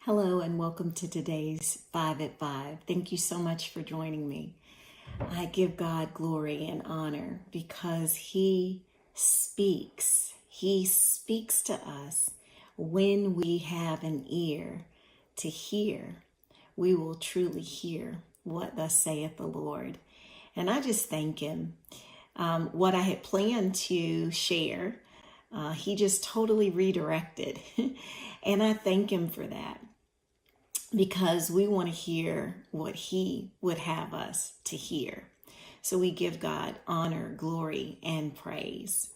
Hello and welcome to today's 5 at 5. Thank you so much for joining me. I give God glory and honor because He speaks. He speaks to us when we have an ear to hear. We will truly hear what thus saith the Lord. And I just thank Him. What I had planned to share, He just totally redirected. And I thank Him for that, because we want to hear what He would have us to hear. So we give God honor, glory, and praise.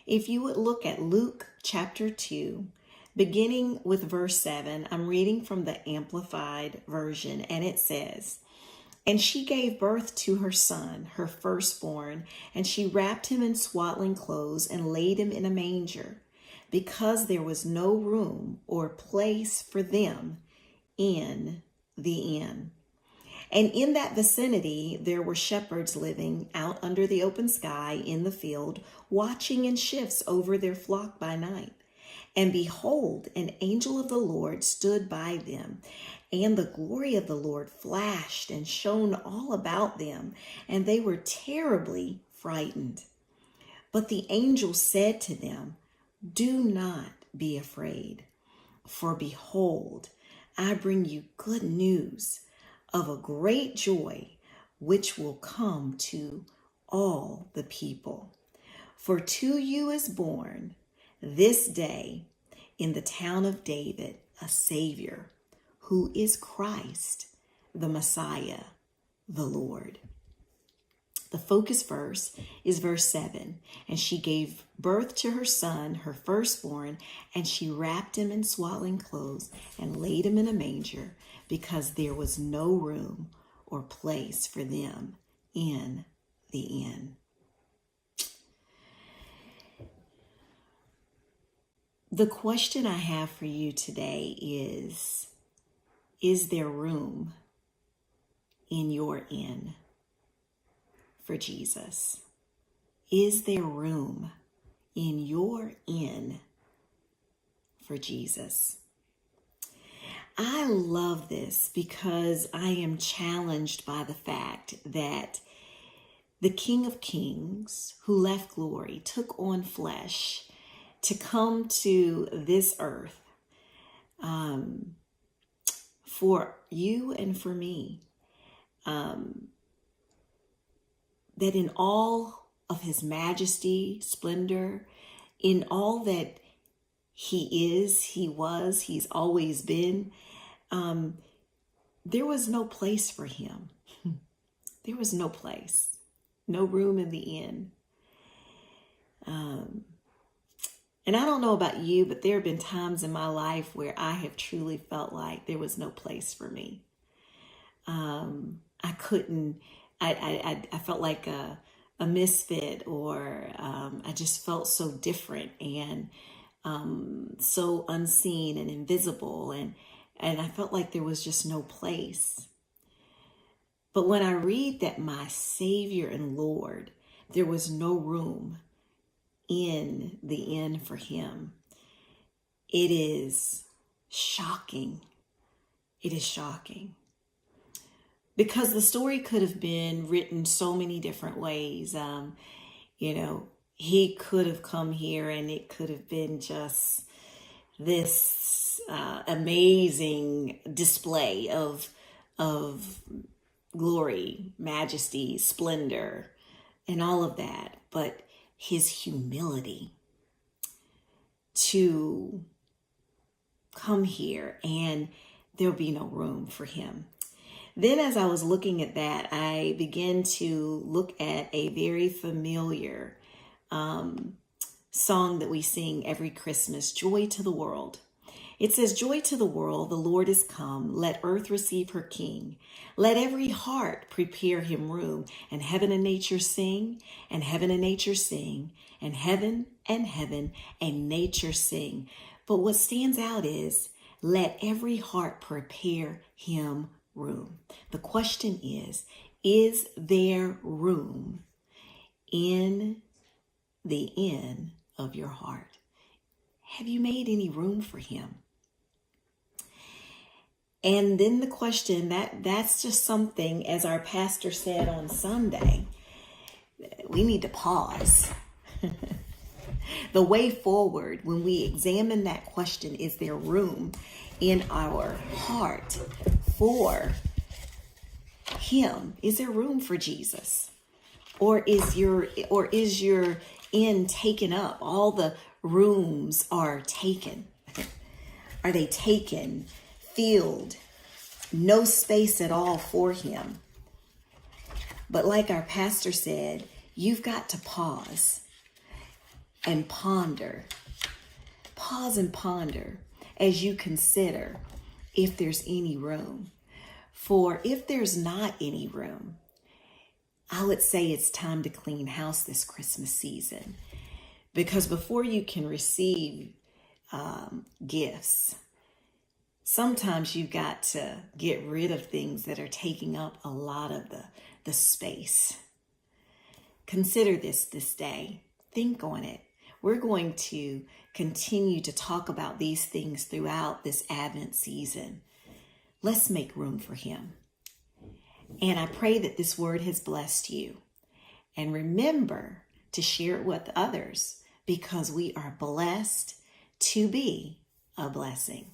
If you would look at Luke chapter 2, beginning with verse 7, I'm reading from the Amplified Version, and it says, "And she gave birth to her son, her firstborn, and she wrapped him in swaddling clothes and laid him in a manger, because there was no room or place for them in the inn. And in that vicinity there were shepherds living out under the open sky in the field, watching in shifts over their flock by night. And behold, an angel of the Lord stood by them, and the glory of the Lord flashed and shone all about them, and they were terribly frightened. But the angel said to them, 'Do not be afraid, for behold, I bring you good news of a great joy, which will come to all the people. For to you is born this day in the town of David a Savior, who is Christ, the Messiah, the Lord.'" The focus verse is verse 7. "And she gave birth to her son, her firstborn, and she wrapped him in swaddling clothes and laid him in a manger, because there was no room or place for them in the inn." The question I have for you today is there room in your inn for Jesus? Is there room in your inn for Jesus? I love this because I am challenged by the fact that the King of Kings, who left glory, took on flesh to come to this earth for you and for me. That in all of His majesty, splendor, in all that He is, He was, He's always been, there was no place for Him. There was no place, no room in the inn. And I don't know about you, but there have been times in my life where I have truly felt like there was no place for me. I couldn't. I felt like a misfit, or I just felt so different and so unseen and invisible, and I felt like there was just no place. But when I read that my Savior and Lord, there was no room in the inn for Him, it is shocking. It is shocking. Because the story could have been written so many different ways. He could have come here and it could have been just this amazing display of glory, majesty, splendor, and all of that. But His humility to come here, and there'll be no room for Him. Then as I was looking at that, I began to look at a very familiar song that we sing every Christmas, "Joy to the World." It says, "Joy to the world, the Lord is come. Let earth receive her King. Let every heart prepare Him room. And heaven and nature sing, and heaven and nature sing, and heaven and nature sing." But what stands out is, let every heart prepare Him room. The question is there room in the inn of your heart? Have you made any room for Him? And then the question, that's just something, as our pastor said on Sunday, we need to pause. The way forward, when we examine that question, is there room in our heart for him? Is there room for Jesus? Or is your inn taken up? All the rooms are taken. Are they taken, filled, no space at all for him? But like our pastor said, you've got to pause and ponder. Pause and ponder as you consider if there's any room. For if there's not any room, I would say it's time to clean house this Christmas season. Because before you can receive gifts, sometimes you've got to get rid of things that are taking up a lot of the space. Consider this day. Think on it. We're going to continue to talk about these things throughout this Advent season. Let's make room for him. And I pray that this word has blessed you. And remember to share it with others, because we are blessed to be a blessing.